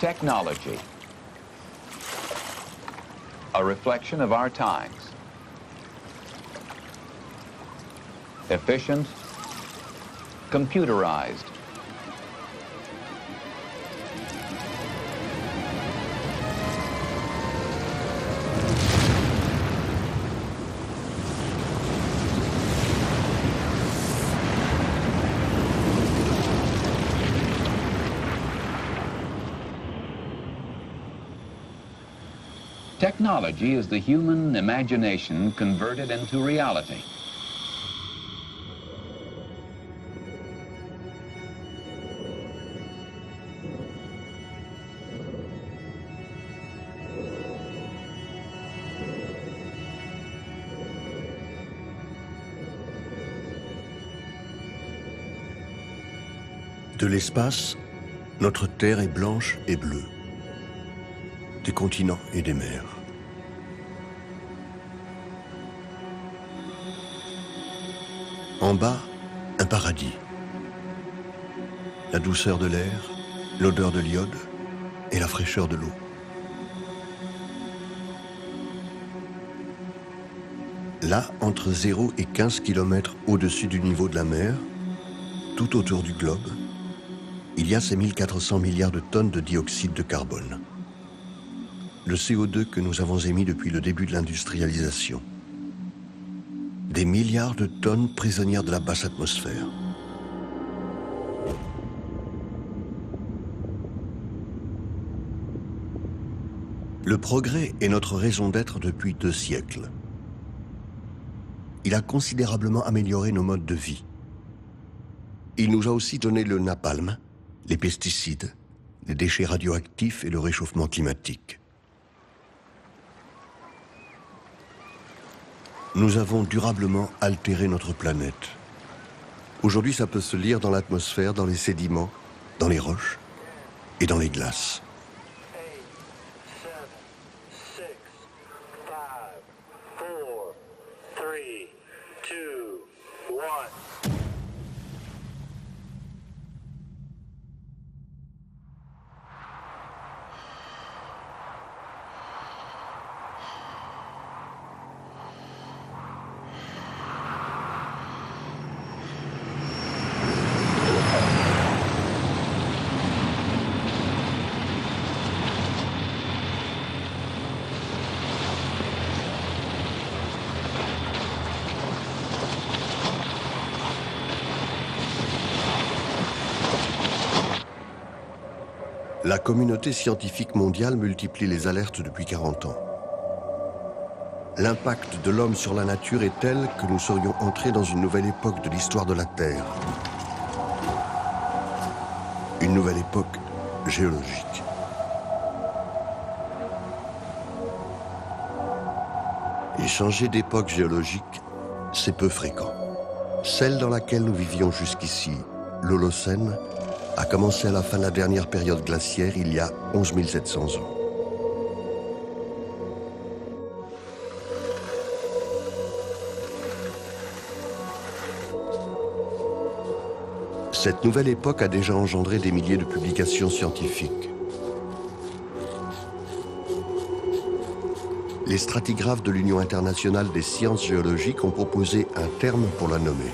Technology, a reflection of our times. Efficient, computerized. Technology is the human imagination converted into reality. De l'espace, notre terre est blanche et bleue. Des continents et des mers. En bas, un paradis. La douceur de l'air, l'odeur de l'iode et la fraîcheur de l'eau. Là, entre 0 et 15 km au-dessus du niveau de la mer, tout autour du globe, il y a ces 1400 milliards de tonnes de dioxyde de carbone. Le CO2 que nous avons émis depuis le début de l'industrialisation. Des milliards de tonnes prisonnières de la basse atmosphère. Le progrès est notre raison d'être depuis 2 siècles. Il a considérablement amélioré nos modes de vie. Il nous a aussi donné le napalm, les pesticides, les déchets radioactifs et le réchauffement climatique. Nous avons durablement altéré notre planète. Aujourd'hui, ça peut se lire dans l'atmosphère, dans les sédiments, dans les roches et dans les glaces. La communauté scientifique mondiale multiplie les alertes depuis 40 ans. L'impact de l'homme sur la nature est tel que nous serions entrés dans une nouvelle époque de l'histoire de la Terre. Une nouvelle époque géologique. Et changer d'époque géologique, c'est peu fréquent. Celle dans laquelle nous vivions jusqu'ici, l'Holocène, a commencé à la fin de la dernière période glaciaire il y a 11 700 ans. Cette nouvelle époque a déjà engendré des milliers de publications scientifiques. Les stratigraphes de l'Union internationale des sciences géologiques ont proposé un terme pour la nommer.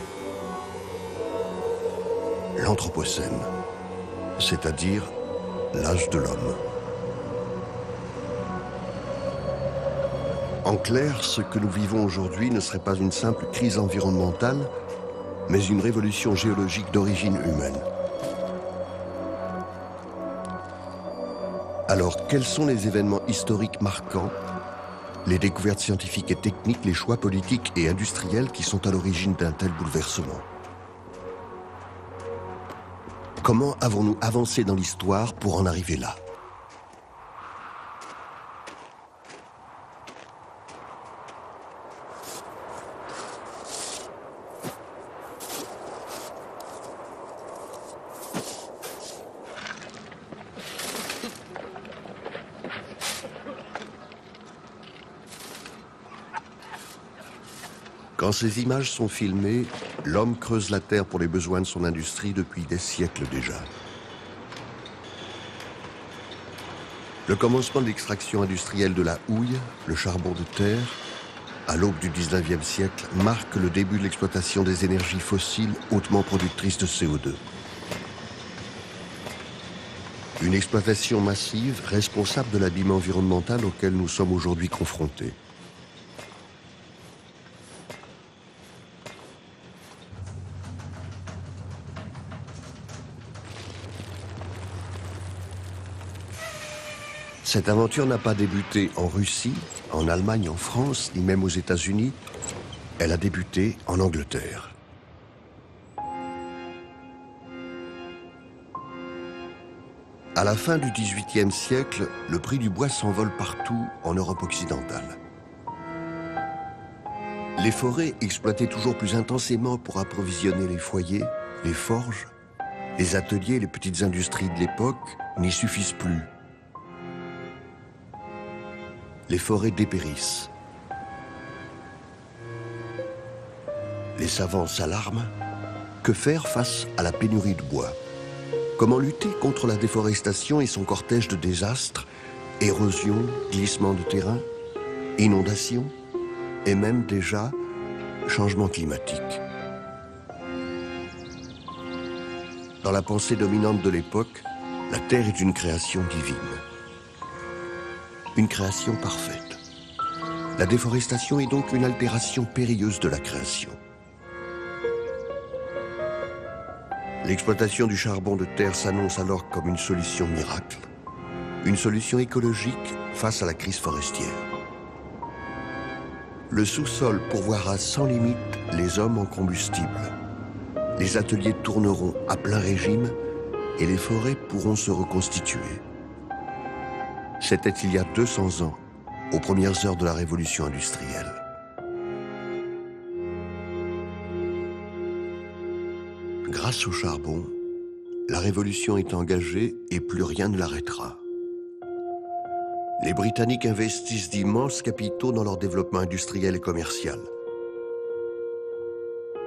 L'Anthropocène, c'est-à-dire l'âge de l'homme. En clair, ce que nous vivons aujourd'hui ne serait pas une simple crise environnementale, mais une révolution géologique d'origine humaine. Alors, quels sont les événements historiques marquants, les découvertes scientifiques et techniques, les choix politiques et industriels qui sont à l'origine d'un tel bouleversement ? Comment avons-nous avancé dans l'histoire pour en arriver là ? Quand ces images sont filmées, l'homme creuse la terre pour les besoins de son industrie depuis des siècles déjà. Le commencement de l'extraction industrielle de la houille, le charbon de terre, à l'aube du 19e siècle, marque le début de l'exploitation des énergies fossiles hautement productrices de CO2. Une exploitation massive responsable de l'abîme environnemental auquel nous sommes aujourd'hui confrontés. Cette aventure n'a pas débuté en Russie, en Allemagne, en France, ni même aux États-Unis. Elle a débuté en Angleterre. À la fin du XVIIIe siècle, le prix du bois s'envole partout en Europe occidentale. Les forêts, exploitées toujours plus intensément pour approvisionner les foyers, les forges, les ateliers, les petites industries de l'époque, n'y suffisent plus. Les forêts dépérissent. Les savants s'alarment. Que faire face à la pénurie de bois ? Comment lutter contre la déforestation et son cortège de désastres, érosion, glissement de terrain, inondations et même déjà changement climatique. Dans la pensée dominante de l'époque, la Terre est une création divine. Une création parfaite. La déforestation est donc une altération périlleuse de la création. L'exploitation du charbon de terre s'annonce alors comme une solution miracle, une solution écologique face à la crise forestière. Le sous-sol pourvoira sans limite les hommes en combustible. Les ateliers tourneront à plein régime et les forêts pourront se reconstituer. C'était il y a 200 ans, aux premières heures de la révolution industrielle. Grâce au charbon, la révolution est engagée et plus rien ne l'arrêtera. Les Britanniques investissent d'immenses capitaux dans leur développement industriel et commercial.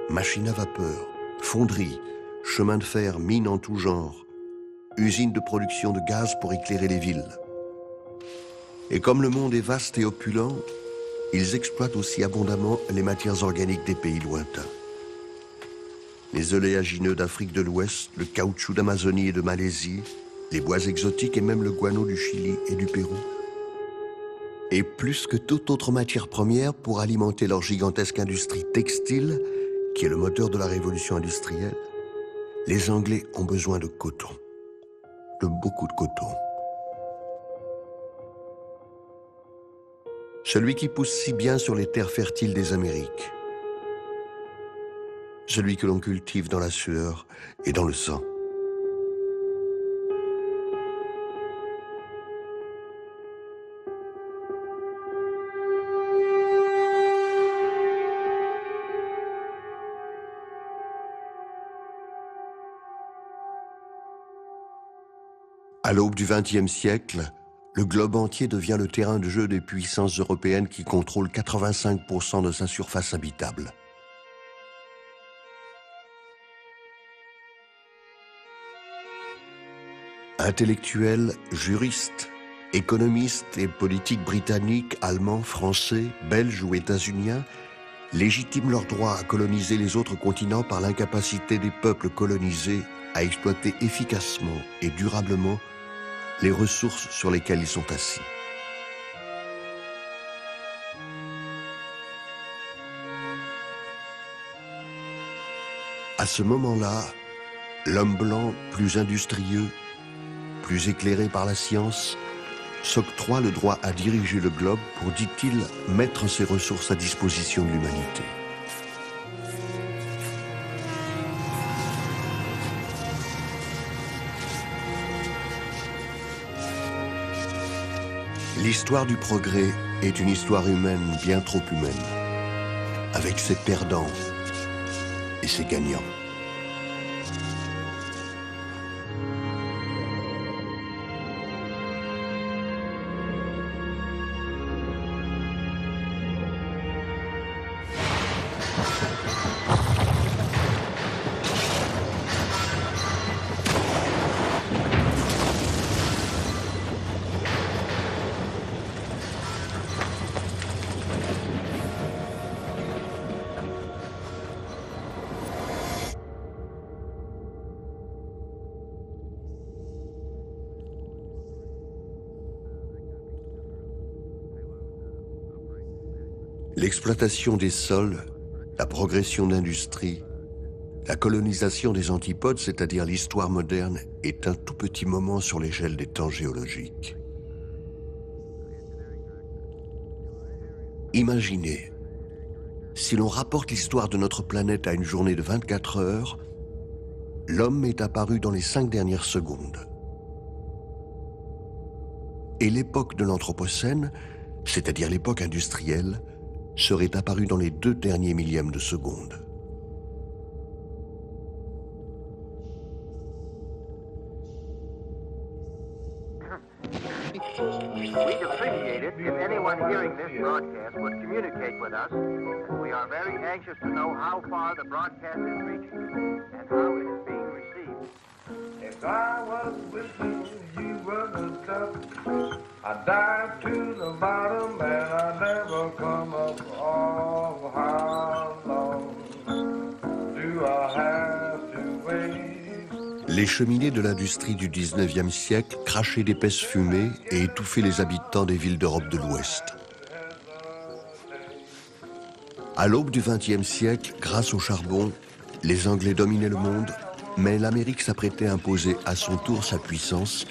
Machines à vapeur, fonderies, chemins de fer, mines en tout genre, usines de production de gaz pour éclairer les villes. Et comme le monde est vaste et opulent, ils exploitent aussi abondamment les matières organiques des pays lointains. Les oléagineux d'Afrique de l'Ouest, le caoutchouc d'Amazonie et de Malaisie, les bois exotiques et même le guano du Chili et du Pérou. Et plus que toute autre matière première pour alimenter leur gigantesque industrie textile, qui est le moteur de la révolution industrielle, les Anglais ont besoin de coton, de beaucoup de coton. Celui qui pousse si bien sur les terres fertiles des Amériques. Celui que l'on cultive dans la sueur et dans le sang. À l'aube du XXe siècle, le globe entier devient le terrain de jeu des puissances européennes qui contrôlent 85% de sa surface habitable. Intellectuels, juristes, économistes et politiques britanniques, allemands, français, belges ou états-uniens légitiment leur droit à coloniser les autres continents par l'incapacité des peuples colonisés à exploiter efficacement et durablement les ressources sur lesquelles ils sont assis. À ce moment-là, l'homme blanc, plus industrieux, plus éclairé par la science, s'octroie le droit à diriger le globe pour, dit-il, mettre ses ressources à disposition de l'humanité. L'histoire du progrès est une histoire humaine bien trop humaine, avec ses perdants et ses gagnants. L'exploitation des sols, la progression d'industrie, la colonisation des antipodes, c'est-à-dire l'histoire moderne, est un tout petit moment sur l'échelle des temps géologiques. Imaginez, si l'on rapporte l'histoire de notre planète à une journée de 24 heures, l'homme est apparu dans les 5 dernières secondes. Et l'époque de l'Anthropocène, c'est-à-dire l'époque industrielle, serait apparue dans les 2 derniers millièmes de seconde. We'd appreciate it if anyone hearing this broadcast would communicate with us, and we are very anxious to know how far the broadcast is reaching and how it is being received. If I was with you, you were the top. I dive to the bottom and I never come up. Oh, how long do I have to wait? Les cheminées de l'industrie du 19e siècle crachaient d'épaisses fumées et étouffaient les habitants des villes d'Europe de l'Ouest. À l'aube du XXe siècle, grâce au charbon, les Anglais dominaient le monde, mais l'Amérique s'apprêtait à imposer à son tour sa puissance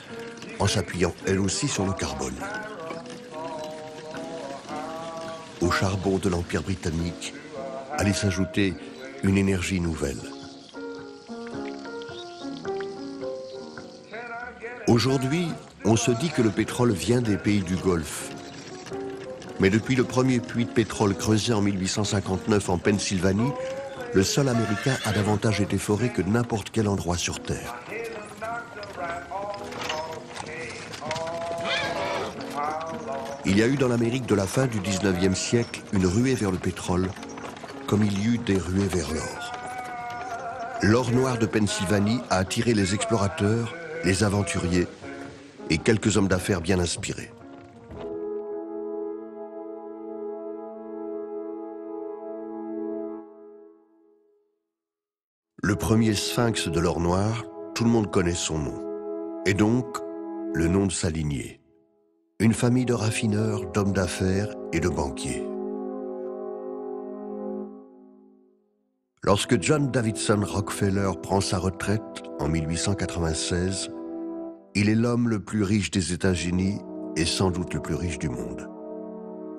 en s'appuyant elle aussi sur le carbone. Au charbon de l'Empire britannique allait s'ajouter une énergie nouvelle. Aujourd'hui, on se dit que le pétrole vient des pays du Golfe. Mais depuis le premier puits de pétrole creusé en 1859 en Pennsylvanie, le sol américain a davantage été foré que n'importe quel endroit sur Terre. Il y a eu dans l'Amérique de la fin du 19e siècle une ruée vers le pétrole, comme il y eut des ruées vers l'or. L'or noir de Pennsylvanie a attiré les explorateurs, les aventuriers et quelques hommes d'affaires bien inspirés. Le premier sphinx de l'or noir, tout le monde connaît son nom. Et donc, le nom de sa lignée. Une famille de raffineurs, d'hommes d'affaires et de banquiers. Lorsque John Davidson Rockefeller prend sa retraite en 1896, il est l'homme le plus riche des États-Unis et sans doute le plus riche du monde.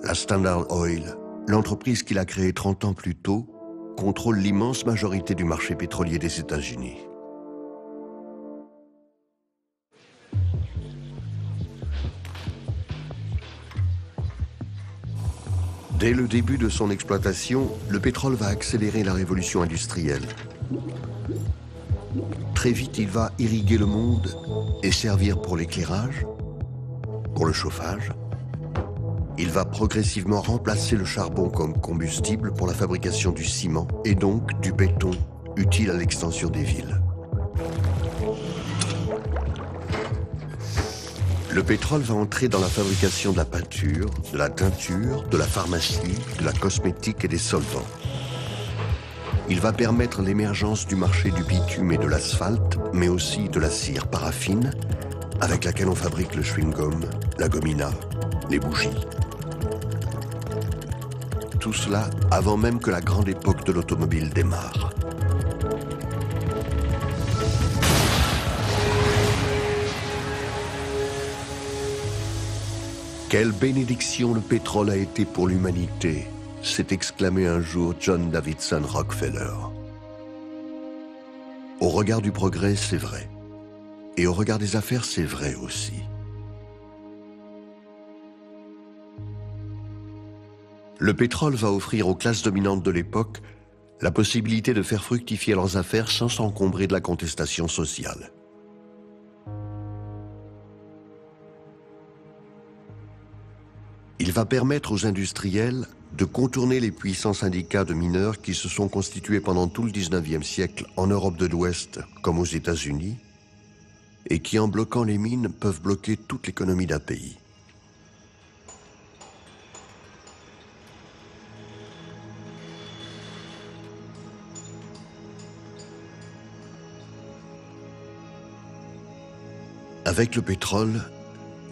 La Standard Oil, l'entreprise qu'il a créée 30 ans plus tôt, contrôle l'immense majorité du marché pétrolier des États-Unis. Dès le début de son exploitation, le pétrole va accélérer la révolution industrielle. Très vite, il va irriguer le monde et servir pour l'éclairage, pour le chauffage. Il va progressivement remplacer le charbon comme combustible pour la fabrication du ciment et donc du béton utile à l'extension des villes. Le pétrole va entrer dans la fabrication de la peinture, de la teinture, de la pharmacie, de la cosmétique et des solvants. Il va permettre l'émergence du marché du bitume et de l'asphalte, mais aussi de la cire paraffine, avec laquelle on fabrique le chewing-gum, la gomina, les bougies. Tout cela avant même que la grande époque de l'automobile démarre. Quelle bénédiction le pétrole a été pour l'humanité, s'est exclamé un jour John Davidson Rockefeller. Au regard du progrès, c'est vrai. Et au regard des affaires, c'est vrai aussi. Le pétrole va offrir aux classes dominantes de l'époque la possibilité de faire fructifier leurs affaires sans s'encombrer de la contestation sociale. Il va permettre aux industriels de contourner les puissants syndicats de mineurs qui se sont constitués pendant tout le 19e siècle en Europe de l'Ouest comme aux États-Unis et qui, en bloquant les mines, peuvent bloquer toute l'économie d'un pays. Avec le pétrole,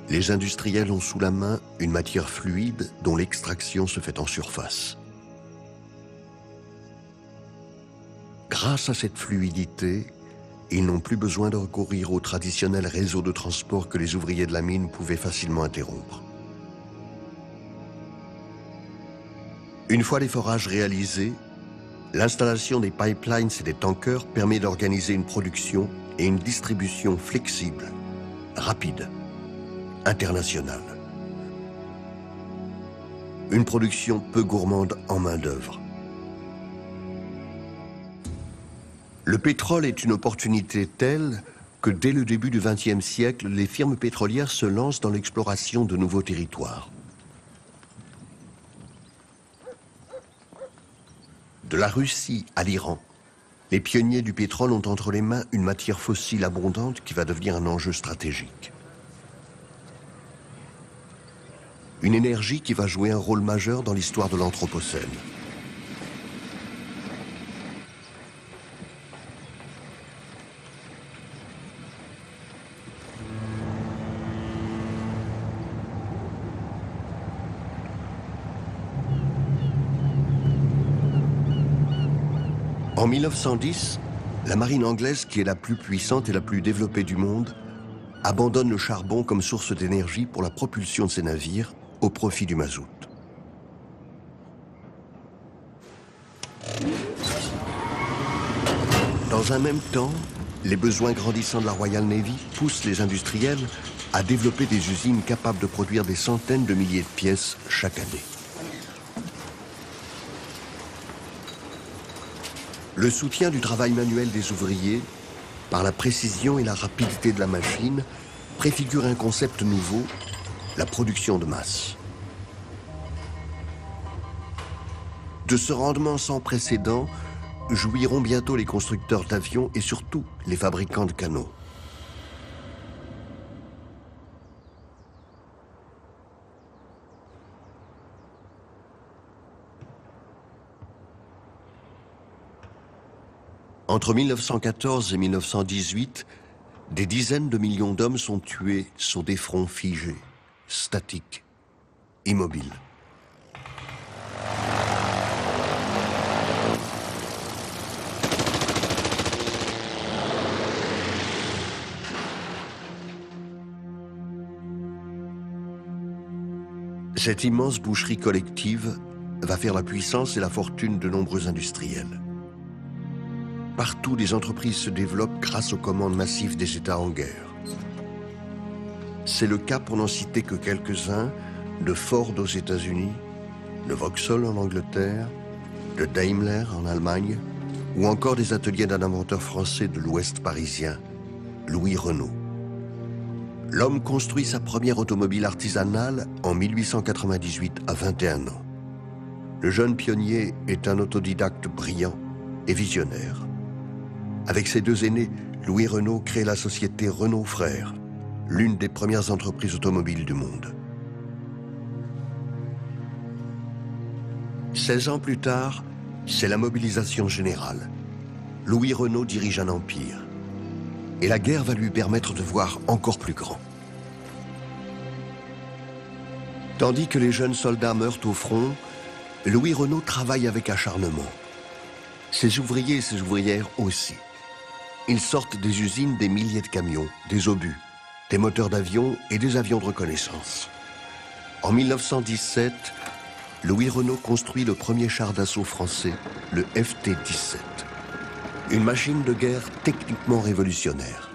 Les industriels ont sous la main une matière fluide dont l'extraction se fait en surface. Grâce à cette fluidité, ils n'ont plus besoin de recourir au traditionnel réseau de transport que les ouvriers de la mine pouvaient facilement interrompre. Une fois les forages réalisés, l'installation des pipelines et des tankers permet d'organiser une production et une distribution flexible, rapide, internationale. Une production peu gourmande en main-d'œuvre. Le pétrole est une opportunité telle que dès le début du XXe siècle, les firmes pétrolières se lancent dans l'exploration de nouveaux territoires. De la Russie à l'Iran, les pionniers du pétrole ont entre les mains une matière fossile abondante qui va devenir un enjeu stratégique. Une énergie qui va jouer un rôle majeur dans l'histoire de l'Anthropocène. En 1910, la marine anglaise, qui est la plus puissante et la plus développée du monde, abandonne le charbon comme source d'énergie pour la propulsion de ses navires au profit du mazout. Dans un même temps, les besoins grandissants de la Royal Navy poussent les industriels à développer des usines capables de produire des centaines de milliers de pièces chaque année. Le soutien du travail manuel des ouvriers, par la précision et la rapidité de la machine, préfigure un concept nouveau, la production de masse. De ce rendement sans précédent, jouiront bientôt les constructeurs d'avions et surtout les fabricants de canaux. Entre 1914 et 1918, des dizaines de millions d'hommes sont tués sur des fronts figés, statiques, immobiles. Cette immense boucherie collective va faire la puissance et la fortune de nombreux industriels. Partout, des entreprises se développent grâce aux commandes massives des États en guerre. C'est le cas, pour n'en citer que quelques-uns, de Ford aux États-Unis, de Vauxhall en Angleterre, de Daimler en Allemagne, ou encore des ateliers d'un inventeur français de l'Ouest parisien, Louis Renault. L'homme construit sa première automobile artisanale en 1898 à 21 ans. Le jeune pionnier est un autodidacte brillant et visionnaire. Avec ses deux aînés, Louis Renault crée la société Renault Frères, l'une des premières entreprises automobiles du monde. 16 ans plus tard, c'est la mobilisation générale. Louis Renault dirige un empire. Et la guerre va lui permettre de voir encore plus grand. Tandis que les jeunes soldats meurent au front, Louis Renault travaille avec acharnement. Ses ouvriers et ses ouvrières aussi. Ils sortent des usines des milliers de camions, des obus, des moteurs d'avions et des avions de reconnaissance. En 1917, Louis Renault construit le premier char d'assaut français, le FT-17. Une machine de guerre techniquement révolutionnaire.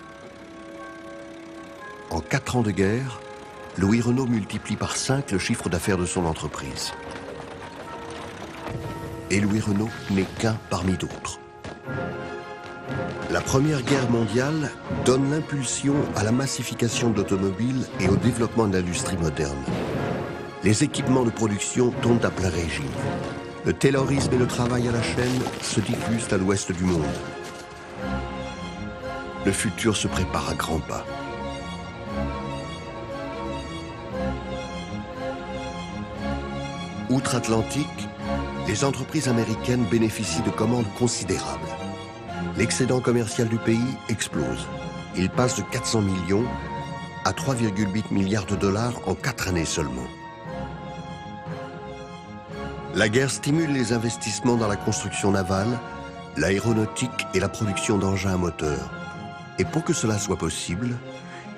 En 4 ans de guerre, Louis Renault multiplie par 5 le chiffre d'affaires de son entreprise. Et Louis Renault n'est qu'un parmi d'autres. La Première Guerre mondiale donne l'impulsion à la massification de l'automobile et au développement de l'industrie moderne. Les équipements de production tombent à plein régime. Le taylorisme et le travail à la chaîne se diffusent à l'ouest du monde. Le futur se prépare à grands pas. Outre-Atlantique, les entreprises américaines bénéficient de commandes considérables. L'excédent commercial du pays explose. Il passe de 400 millions à 3,8 milliards de dollars en 4 années seulement. La guerre stimule les investissements dans la construction navale, l'aéronautique et la production d'engins à moteur. Et pour que cela soit possible,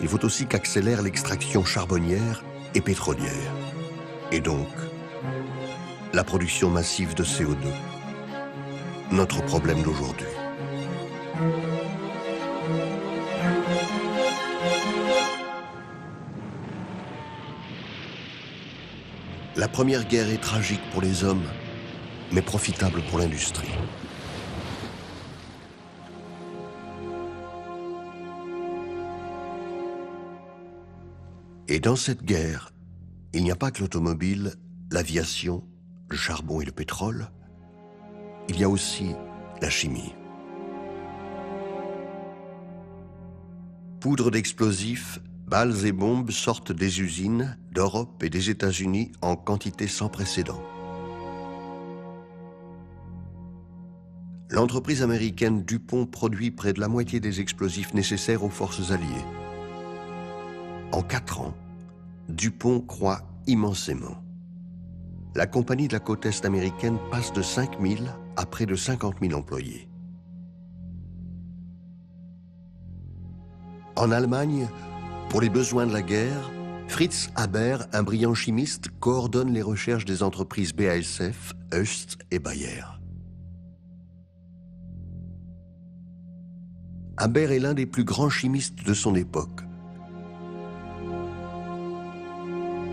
il faut aussi qu'accélère l'extraction charbonnière et pétrolière. Et donc, la production massive de CO2. Notre problème d'aujourd'hui. La Première Guerre est tragique pour les hommes, mais profitable pour l'industrie. Et dans cette guerre, il n'y a pas que l'automobile, l'aviation, le charbon et le pétrole. Il y a aussi la chimie. Poudre d'explosifs, balles et bombes sortent des usines d'Europe et des États-Unis en quantité sans précédent. L'entreprise américaine DuPont produit près de la moitié des explosifs nécessaires aux forces alliées. En 4 ans, DuPont croît immensément. La compagnie de la côte est américaine passe de 5 000 à près de 50 000 employés. En Allemagne, pour les besoins de la guerre, Fritz Haber, un brillant chimiste, coordonne les recherches des entreprises BASF, Hoechst et Bayer. Haber est l'un des plus grands chimistes de son époque.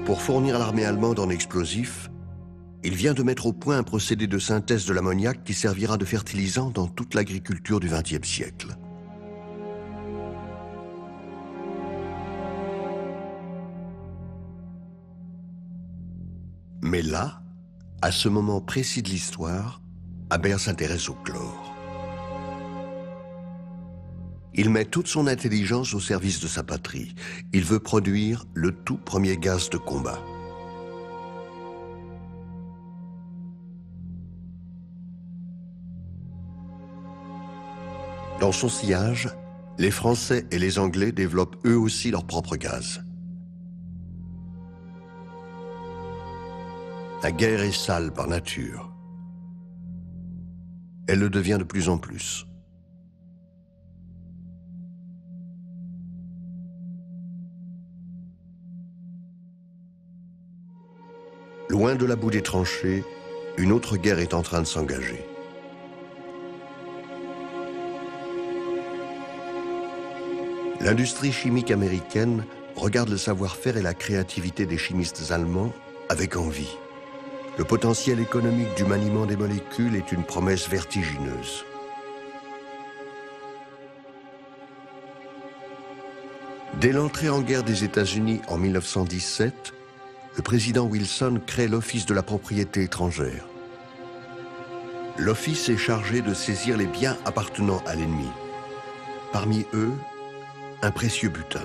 Pour fournir l'armée allemande en explosifs, il vient de mettre au point un procédé de synthèse de l'ammoniac qui servira de fertilisant dans toute l'agriculture du XXe siècle. Mais là, à ce moment précis de l'histoire, Haber s'intéresse au chlore. Il met toute son intelligence au service de sa patrie. Il veut produire le tout premier gaz de combat. Dans son sillage, les Français et les Anglais développent eux aussi leur propre gaz. La guerre est sale par nature. Elle le devient de plus en plus. Loin de la boue des tranchées, une autre guerre est en train de s'engager. L'industrie chimique américaine regarde le savoir-faire et la créativité des chimistes allemands avec envie. Le potentiel économique du maniement des molécules est une promesse vertigineuse. Dès l'entrée en guerre des États-Unis en 1917, le président Wilson crée l'Office de la propriété étrangère. L'Office est chargé de saisir les biens appartenant à l'ennemi. Parmi eux, un précieux butin.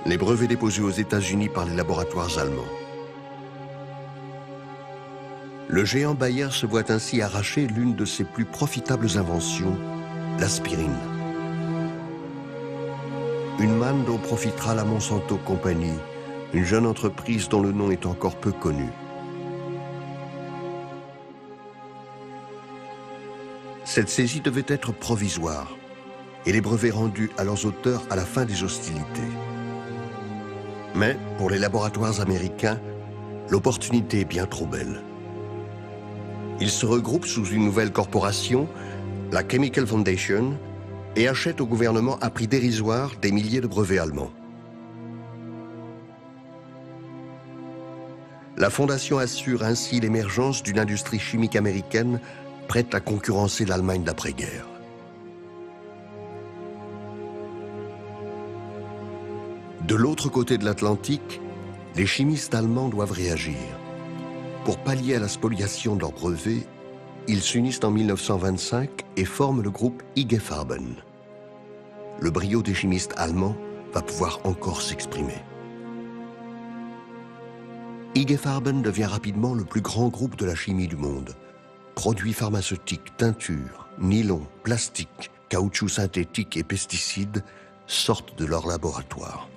Les brevets déposés aux États-Unis par les laboratoires allemands. Le géant Bayer se voit ainsi arracher l'une de ses plus profitables inventions, l'aspirine. Une manne dont profitera la Monsanto Company, une jeune entreprise dont le nom est encore peu connu. Cette saisie devait être provisoire et les brevets rendus à leurs auteurs à la fin des hostilités. Mais pour les laboratoires américains, l'opportunité est bien trop belle. Ils se regroupent sous une nouvelle corporation, la Chemical Foundation, et achètent au gouvernement à prix dérisoire des milliers de brevets allemands. La fondation assure ainsi l'émergence d'une industrie chimique américaine prête à concurrencer l'Allemagne d'après-guerre. De l'autre côté de l'Atlantique, les chimistes allemands doivent réagir. Pour pallier à la spoliation de leurs brevets, ils s'unissent en 1925 et forment le groupe IG Farben. Le brio des chimistes allemands va pouvoir encore s'exprimer. IG Farben devient rapidement le plus grand groupe de la chimie du monde. Produits pharmaceutiques, teintures, nylon, plastique, caoutchouc synthétique et pesticides, sortent de leur laboratoire.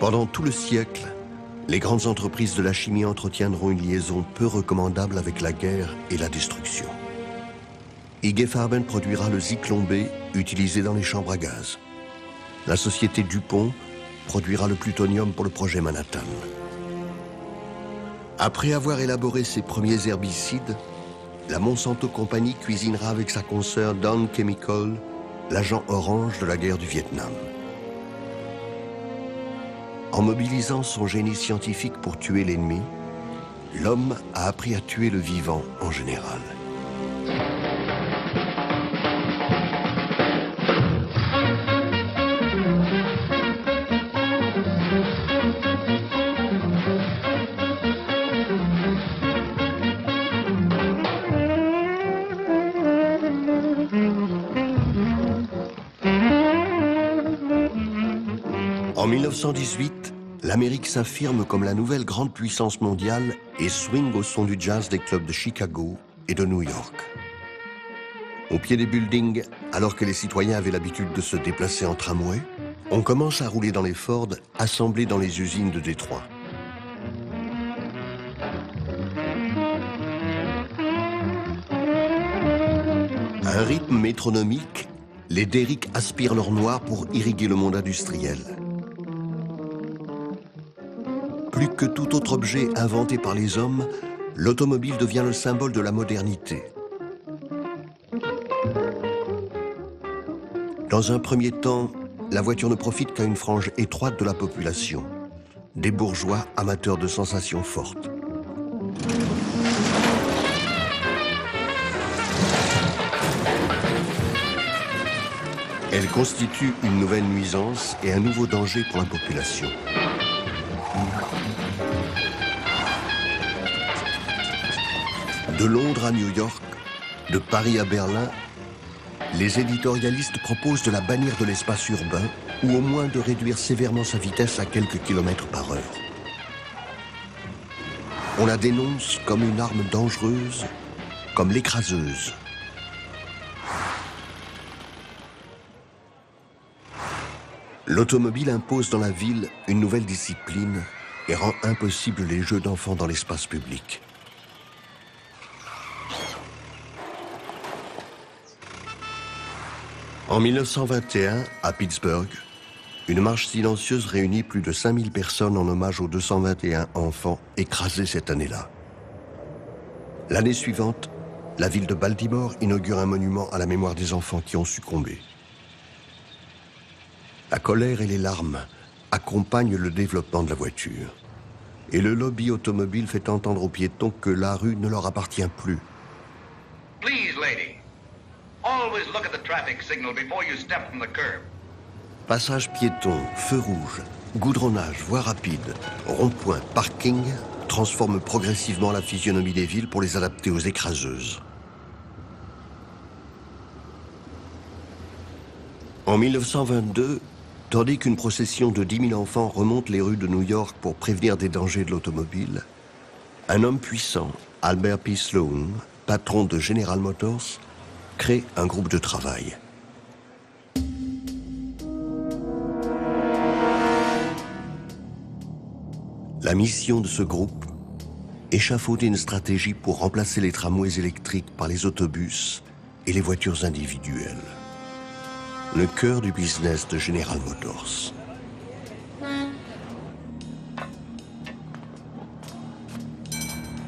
Pendant tout le siècle, les grandes entreprises de la chimie entretiendront une liaison peu recommandable avec la guerre et la destruction. IG Farben produira le Zyklon B utilisé dans les chambres à gaz. La société DuPont produira le plutonium pour le projet Manhattan. Après avoir élaboré ses premiers herbicides, la Monsanto Company cuisinera avec sa consoeur Dow Chemical l'agent orange de la guerre du Vietnam. En mobilisant son génie scientifique pour tuer l'ennemi, l'homme a appris à tuer le vivant en général. En 1918, l'Amérique s'affirme comme la nouvelle grande puissance mondiale et swing au son du jazz des clubs de Chicago et de New York. Au pied des buildings, alors que les citoyens avaient l'habitude de se déplacer en tramway, on commence à rouler dans les Ford assemblés dans les usines de Détroit. À un rythme métronomique, les Derrick aspirent leur noir pour irriguer le monde industriel. Plus que tout autre objet inventé par les hommes, l'automobile devient le symbole de la modernité. Dans un premier temps, la voiture ne profite qu'à une frange étroite de la population, des bourgeois amateurs de sensations fortes. Elle constitue une nouvelle nuisance et un nouveau danger pour la population. De Londres à New York, de Paris à Berlin, les éditorialistes proposent de la bannir de l'espace urbain ou au moins de réduire sévèrement sa vitesse à quelques kilomètres par heure. On la dénonce comme une arme dangereuse, comme l'écraseuse. L'automobile impose dans la ville une nouvelle discipline et rend impossible les jeux d'enfants dans l'espace public. En 1921, à Pittsburgh, une marche silencieuse réunit plus de 5000 personnes en hommage aux 221 enfants écrasés cette année-là. L'année suivante, la ville de Baltimore inaugure un monument à la mémoire des enfants qui ont succombé. La colère et les larmes accompagnent le développement de la voiture. Et le lobby automobile fait entendre aux piétons que la rue ne leur appartient plus. Please, lady. Always look at the traffic signal before you step from the curb. Passage piéton, feu rouge, goudronnage, voie rapide, rond-point, parking transforment progressivement la physionomie des villes pour les adapter aux écraseuses. En 1922, tandis qu'une procession de 10 000 enfants remonte les rues de New York pour prévenir des dangers de l'automobile, un homme puissant, Albert P. Sloan, patron de General Motors, crée un groupe de travail. La mission de ce groupe, échafauder une stratégie pour remplacer les tramways électriques par les autobus et les voitures individuelles. Le cœur du business de General Motors.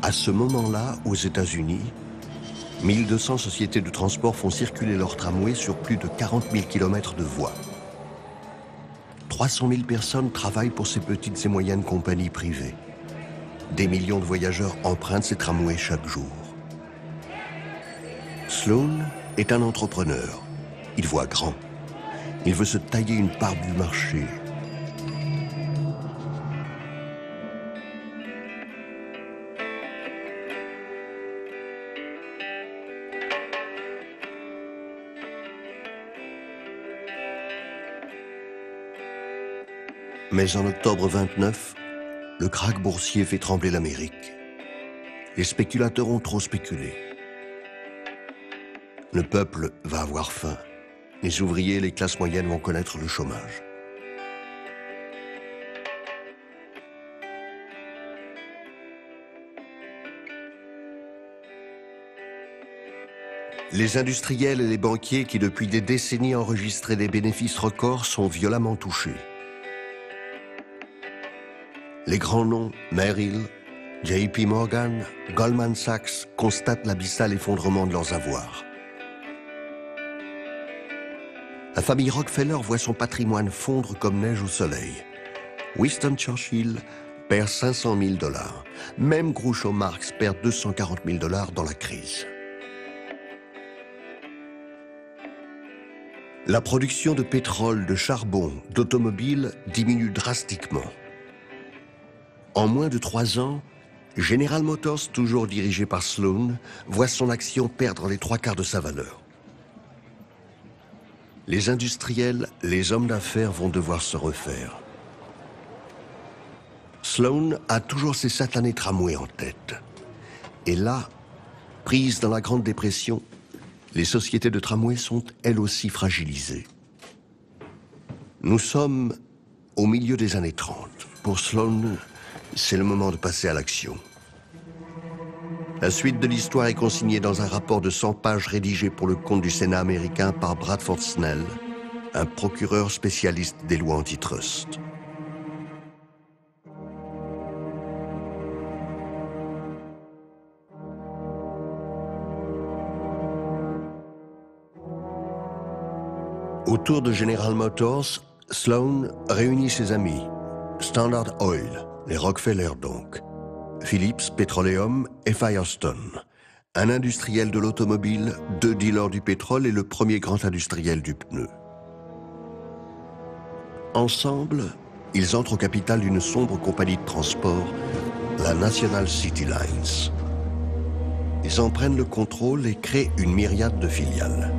À ce moment-là, aux États-Unis, 1200 sociétés de transport font circuler leurs tramways sur plus de 40 000 km de voies. 300 000 personnes travaillent pour ces petites et moyennes compagnies privées. Des millions de voyageurs empruntent ces tramways chaque jour. Sloan est un entrepreneur. Il voit grand. Il veut se tailler une part du marché. Mais en octobre 29, le krach boursier fait trembler l'Amérique. Les spéculateurs ont trop spéculé. Le peuple va avoir faim. Les ouvriers et les classes moyennes vont connaître le chômage. Les industriels et les banquiers qui depuis des décennies enregistraient des bénéfices records sont violemment touchés. Les grands noms, Merrill, JP Morgan, Goldman Sachs, constatent l'abyssal effondrement de leurs avoirs. La famille Rockefeller voit son patrimoine fondre comme neige au soleil. Winston Churchill perd 500 000 $. Même Groucho Marx perd 240 000 $ dans la crise. La production de pétrole, de charbon, d'automobiles diminue drastiquement. En moins de 3 ans, General Motors, toujours dirigé par Sloan, voit son action perdre les 3/4 de sa valeur. Les industriels, les hommes d'affaires vont devoir se refaire. Sloan a toujours ces satanés tramways en tête. Et là, prises dans la Grande Dépression, les sociétés de tramway sont elles aussi fragilisées. Nous sommes au milieu des années 30. Pour Sloan, c'est le moment de passer à l'action. La suite de l'histoire est consignée dans un rapport de 100 pages rédigé pour le compte du Sénat américain par Bradford Snell, un procureur spécialiste des lois antitrust. Autour de General Motors, Sloan réunit ses amis. Standard Oil, les Rockefeller donc, Phillips Petroleum et Firestone, un industriel de l'automobile, 2 dealers du pétrole et le premier grand industriel du pneu. Ensemble, ils entrent au capital d'une sombre compagnie de transport, la National City Lines. Ils en prennent le contrôle et créent une myriade de filiales.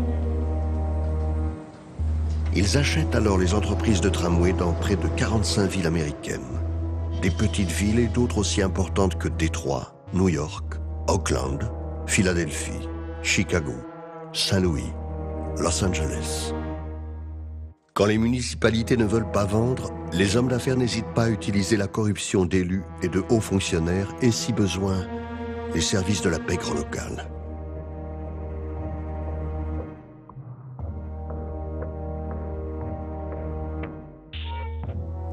Ils achètent alors les entreprises de tramway dans près de 45 villes américaines. Des petites villes et d'autres aussi importantes que Détroit, New York, Oakland, Philadelphie, Chicago, Saint-Louis, Los Angeles. Quand les municipalités ne veulent pas vendre, les hommes d'affaires n'hésitent pas à utiliser la corruption d'élus et de hauts fonctionnaires et, si besoin, les services de la pègre locale.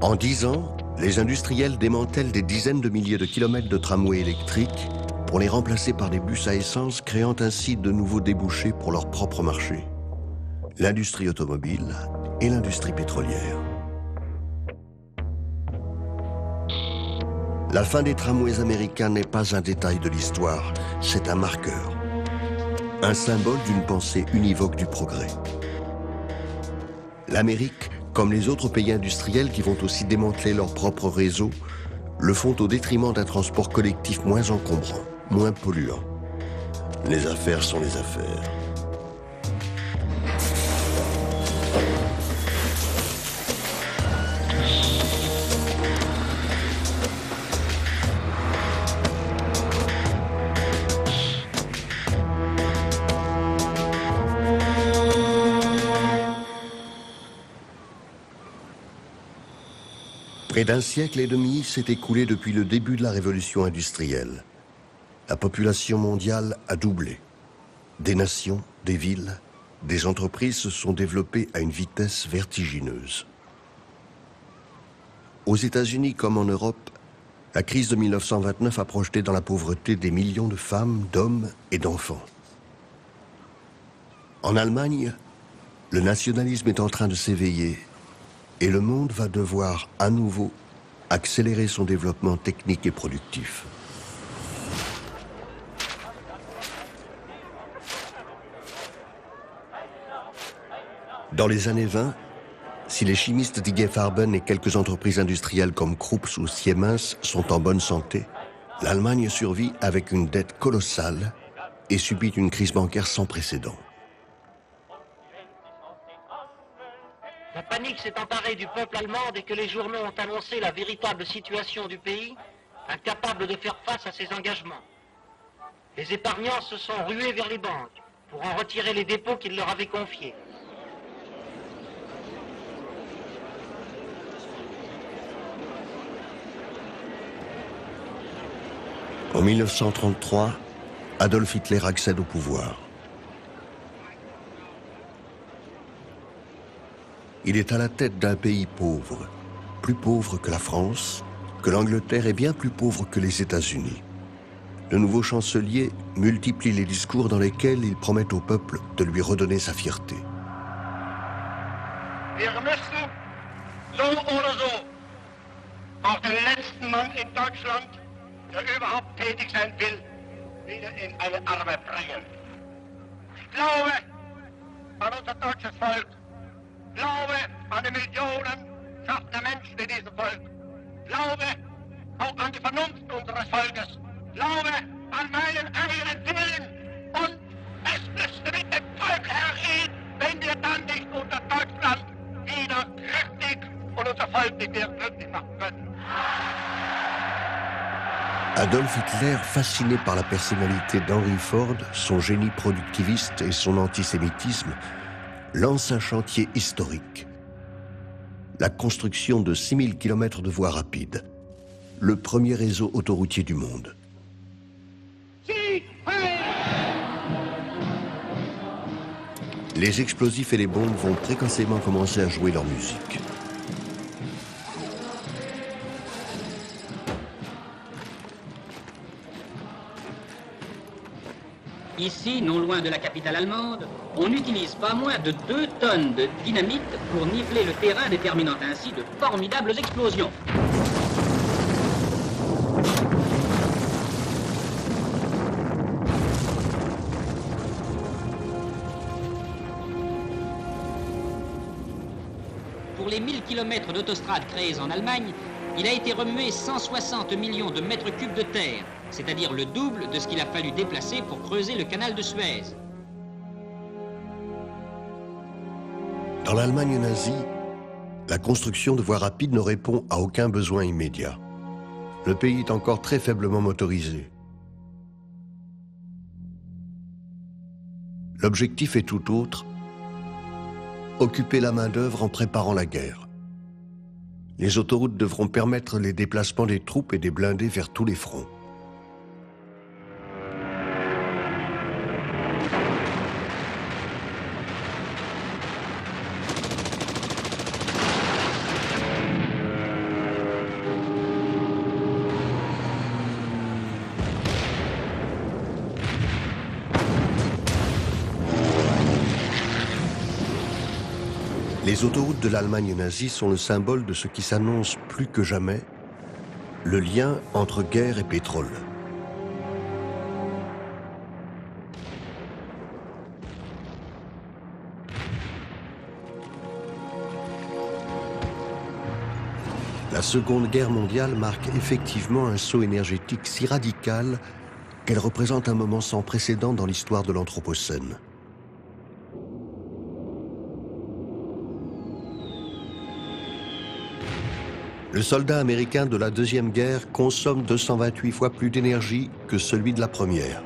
En 10 ans, les industriels démantèlent des dizaines de milliers de kilomètres de tramways électriques pour les remplacer par des bus à essence, créant ainsi de nouveaux débouchés pour leur propre marché. L'industrie automobile et l'industrie pétrolière. La fin des tramways américains n'est pas un détail de l'histoire, c'est un marqueur. Un symbole d'une pensée univoque du progrès. L'Amérique, comme les autres pays industriels qui vont aussi démanteler leur propre réseau, le font au détriment d'un transport collectif moins encombrant, moins polluant. Les affaires sont les affaires. Près d'un siècle et demi s'est écoulé depuis le début de la révolution industrielle. La population mondiale a doublé. Des nations, des villes, des entreprises se sont développées à une vitesse vertigineuse. Aux États-Unis comme en Europe, la crise de 1929 a projeté dans la pauvreté des millions de femmes, d'hommes et d'enfants. En Allemagne, le nationalisme est en train de s'éveiller et le monde va devoir à nouveau accélérer son développement technique et productif. Dans les années 20, si les chimistes d'IG Farben et quelques entreprises industrielles comme Krupp ou Siemens sont en bonne santé, l'Allemagne survit avec une dette colossale et subit une crise bancaire sans précédent. La panique s'est emparée du peuple allemand dès que les journaux ont annoncé la véritable situation du pays, incapable de faire face à ses engagements. Les épargnants se sont rués vers les banques pour en retirer les dépôts qu'ils leur avaient confiés. En 1933, Adolf Hitler accède au pouvoir. Il est à la tête d'un pays pauvre, plus pauvre que la France, que l'Angleterre et bien plus pauvre que les États-Unis. Le nouveau chancelier multiplie les discours dans lesquels il promet au peuple de lui redonner sa fierté. Wir müssen, so oder so, auch den letzten Mann in Deutschland, der überhaupt tätig sein will, wieder in eine Arme bringen. Ich glaube an unser deutsches Volk, glaube an die Millionen schaffender Menschen in diesem Volk, glaube auch an die Vernunft unseres Volkes, glaube an meinen eigenen Willen und es müsste mit dem Volk hergehen, wenn wir dann nicht unter Deutschland wieder kräftig und unser Volk nicht mehr glücklich machen können. Adolf Hitler, fasciné par la personnalité d'Henry Ford, son génie productiviste et son antisémitisme, lance un chantier historique. La construction de 6000 km de voies rapides, le premier réseau autoroutier du monde. Les explosifs et les bombes vont précocement commencer à jouer leur musique. Ici, non loin de la capitale allemande, on n'utilise pas moins de 2 tonnes de dynamite pour niveler le terrain, déterminant ainsi de formidables explosions. Pour les 1000 km d'autostrade créés en Allemagne, il a été remué 160 millions de mètres cubes de terre, c'est-à-dire le double de ce qu'il a fallu déplacer pour creuser le canal de Suez. Dans l'Allemagne nazie, la construction de voies rapides ne répond à aucun besoin immédiat. Le pays est encore très faiblement motorisé. L'objectif est tout autre: occuper la main-d'œuvre en préparant la guerre. Les autoroutes devront permettre les déplacements des troupes et des blindés vers tous les fronts. Les autoroutes de l'Allemagne nazie sont le symbole de ce qui s'annonce plus que jamais, le lien entre guerre et pétrole. La Seconde Guerre mondiale marque effectivement un saut énergétique si radical qu'elle représente un moment sans précédent dans l'histoire de l'Anthropocène. Le soldat américain de la Deuxième Guerre consomme 228 fois plus d'énergie que celui de la Première.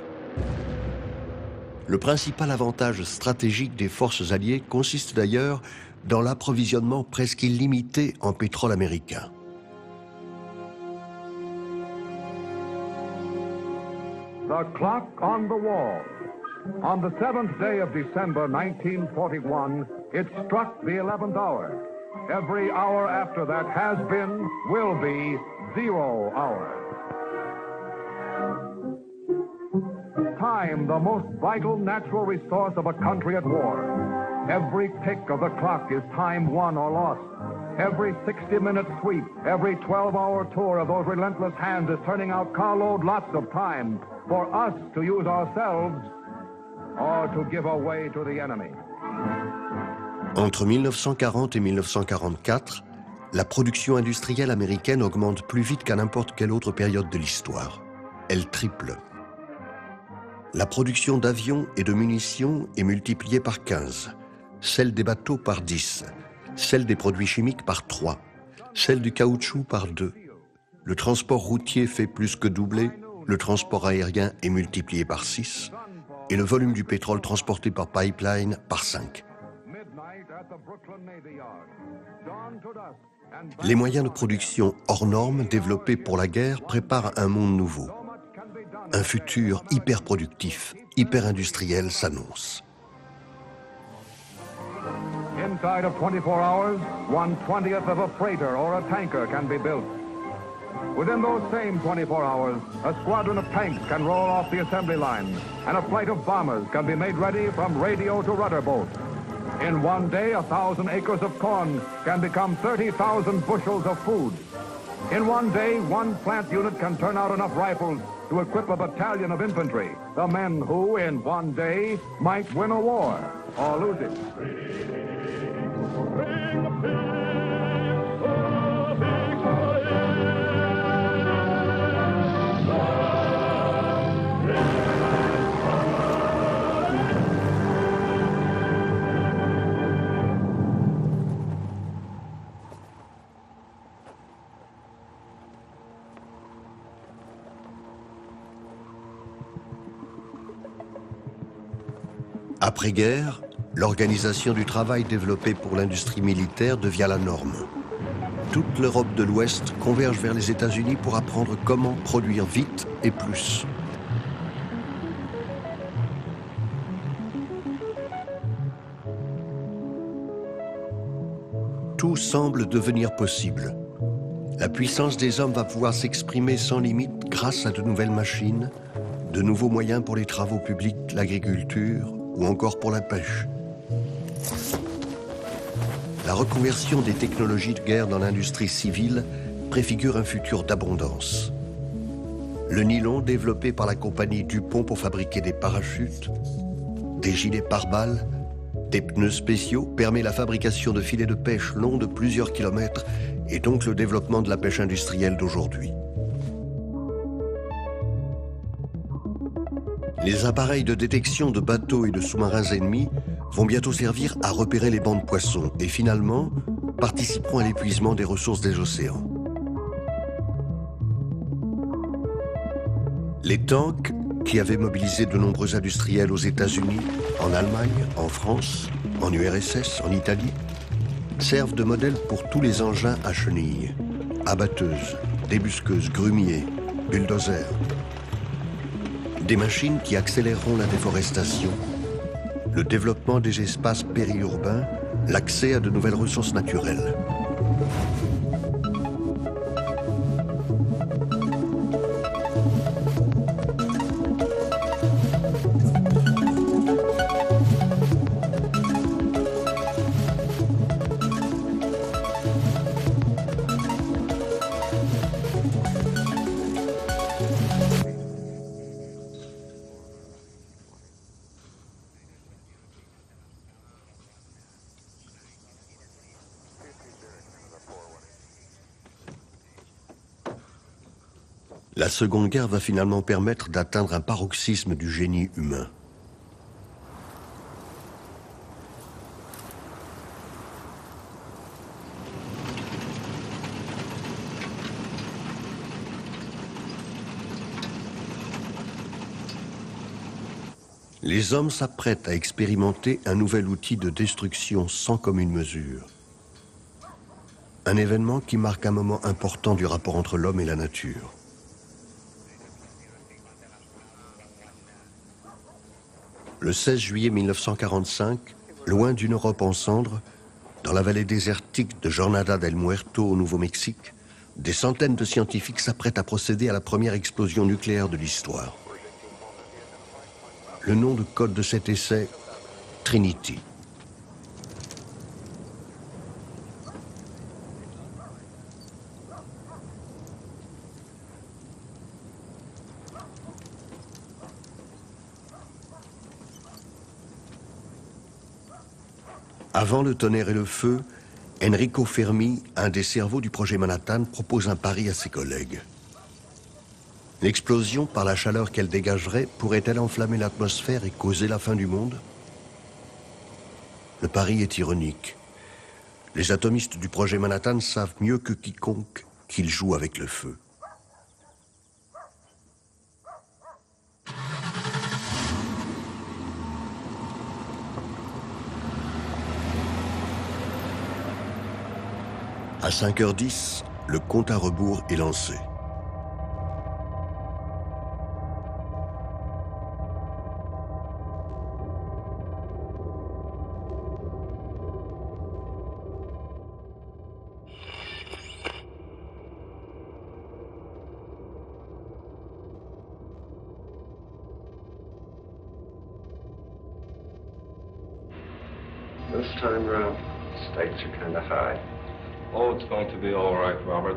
Le principal avantage stratégique des forces alliées consiste d'ailleurs dans l'approvisionnement presque illimité en pétrole américain. The clock on the wall. On the 7th day of December 1941, it struck the 11th hour. Every hour after that has been, will be, 0 hour. Time, the most vital natural resource of a country at war. Every tick of the clock is time won or lost. Every 60-minute sweep, every 12-hour tour of those relentless hands is turning out carload lots of time for us to use ourselves or to give away to the enemy. Entre 1940 et 1944, la production industrielle américaine augmente plus vite qu'à n'importe quelle autre période de l'histoire. Elle triple. La production d'avions et de munitions est multipliée par 15, celle des bateaux par 10, celle des produits chimiques par 3, celle du caoutchouc par 2. Le transport routier fait plus que doubler, le transport aérien est multiplié par 6, et le volume du pétrole transporté par pipeline par 5. Les moyens de production hors normes développés pour la guerre préparent un monde nouveau. Un futur hyper productif, hyper industriel s'annonce. Inside of 24 hours, 1/20th of a freighter or a tanker can be built. Within those same 24 hours, a squadron of tanks can roll off the assembly line, and a flight of bombers can be made ready from radio to rudder boat. In one day, 1,000 acres of corn can become 30,000 bushels of food. In one day, one plant unit can turn out enough rifles to equip a battalion of infantry, the men who, in one day, might win a war or lose it. Après-guerre, l'organisation du travail développée pour l'industrie militaire devient la norme. Toute l'Europe de l'Ouest converge vers les États-Unis pour apprendre comment produire vite et plus. Tout semble devenir possible. La puissance des hommes va pouvoir s'exprimer sans limite grâce à de nouvelles machines, de nouveaux moyens pour les travaux publics, l'agriculture ou encore pour la pêche. La reconversion des technologies de guerre dans l'industrie civile préfigure un futur d'abondance. Le nylon développé par la compagnie DuPont pour fabriquer des parachutes, des gilets pare-balles, des pneus spéciaux permet la fabrication de filets de pêche longs de plusieurs kilomètres et donc le développement de la pêche industrielle d'aujourd'hui. Les appareils de détection de bateaux et de sous-marins ennemis vont bientôt servir à repérer les bancs de poissons et finalement participeront à l'épuisement des ressources des océans. Les tanks, qui avaient mobilisé de nombreux industriels aux États-Unis, en Allemagne, en France, en URSS, en Italie, servent de modèle pour tous les engins à chenilles, abatteuses, débusqueuses, grumiers, bulldozers. Des machines qui accéléreront la déforestation, le développement des espaces périurbains, l'accès à de nouvelles ressources naturelles. La Seconde Guerre va finalement permettre d'atteindre un paroxysme du génie humain. Les hommes s'apprêtent à expérimenter un nouvel outil de destruction sans commune mesure. Un événement qui marque un moment important du rapport entre l'homme et la nature. Le 16 juillet 1945, loin d'une Europe en cendres, dans la vallée désertique de Jornada del Muerto au Nouveau-Mexique, des centaines de scientifiques s'apprêtent à procéder à la première explosion nucléaire de l'histoire. Le nom de code de cet essai, Trinity. Avant le tonnerre et le feu, Enrico Fermi, un des cerveaux du projet Manhattan, propose un pari à ses collègues. L'explosion, par la chaleur qu'elle dégagerait, pourrait-elle enflammer l'atmosphère et causer la fin du monde? Le pari est ironique. Les atomistes du projet Manhattan savent mieux que quiconque qu'ils jouent avec le feu. À 5h10, le compte à rebours est lancé. This time round, stakes are kind of high. Oh, it's going to be all right, Robert.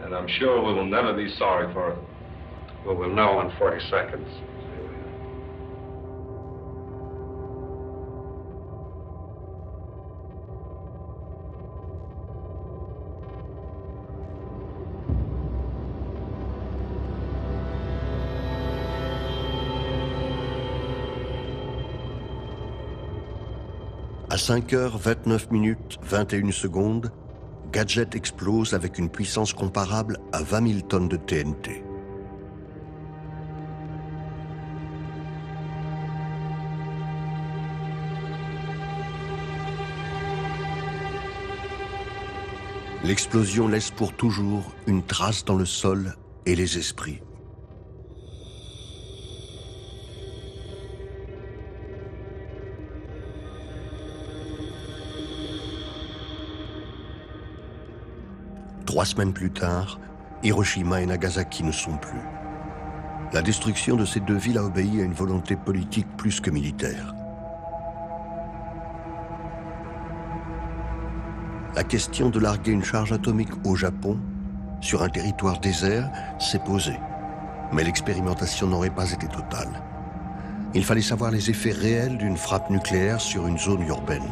And I'm sure we will never be sorry for it. Well, we'll know in 40 seconds. À 5h29 21 secondes, Gadget explose avec une puissance comparable à 20 000 tonnes de TNT. L'explosion laisse pour toujours une trace dans le sol et les esprits. Trois semaines plus tard, Hiroshima et Nagasaki ne sont plus. La destruction de ces deux villes a obéi à une volonté politique plus que militaire. La question de larguer une charge atomique au Japon, sur un territoire désert, s'est posée. Mais l'expérimentation n'aurait pas été totale. Il fallait savoir les effets réels d'une frappe nucléaire sur une zone urbaine.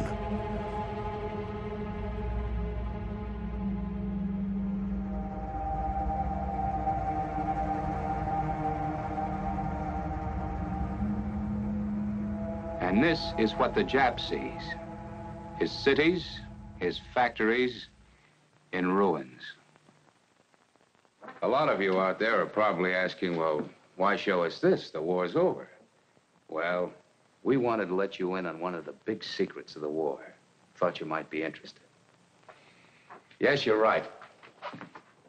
And this is what the Jap sees. His cities, his factories, in ruins. A lot of you out there are probably asking, well, why show us this? The war's over. Well, we wanted to let you in on one of the big secrets of the war. Thought you might be interested. Yes, you're right.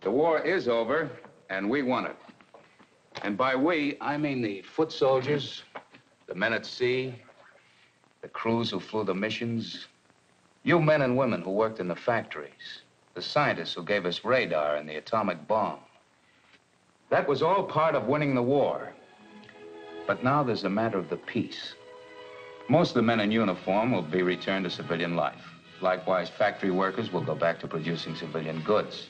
The war is over, and we won it. And by we, I mean the foot soldiers, the men at sea, the crews who flew the missions, you men and women who worked in the factories, the scientists who gave us radar and the atomic bomb. That was all part of winning the war. But now there's a matter of the peace. Most of the men in uniform will be returned to civilian life. Likewise, factory workers will go back to producing civilian goods.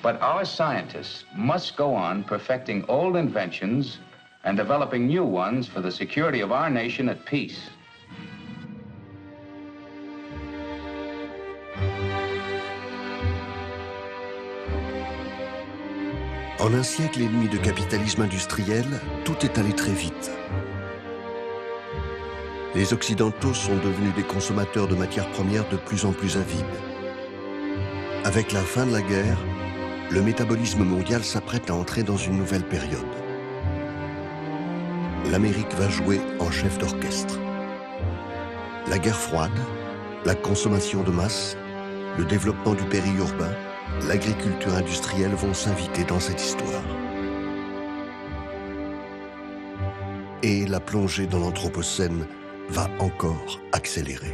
But our scientists must go on perfecting old inventions and developing new ones for the security of our nation at peace. En un siècle et demi de capitalisme industriel, tout est allé très vite. Les Occidentaux sont devenus des consommateurs de matières premières de plus en plus avides. Avec la fin de la guerre, le métabolisme mondial s'apprête à entrer dans une nouvelle période. L'Amérique va jouer en chef d'orchestre. La guerre froide, la consommation de masse, le développement du périurbain, l'agriculture industrielle vont s'inviter dans cette histoire. Et la plongée dans l'Anthropocène va encore accélérer.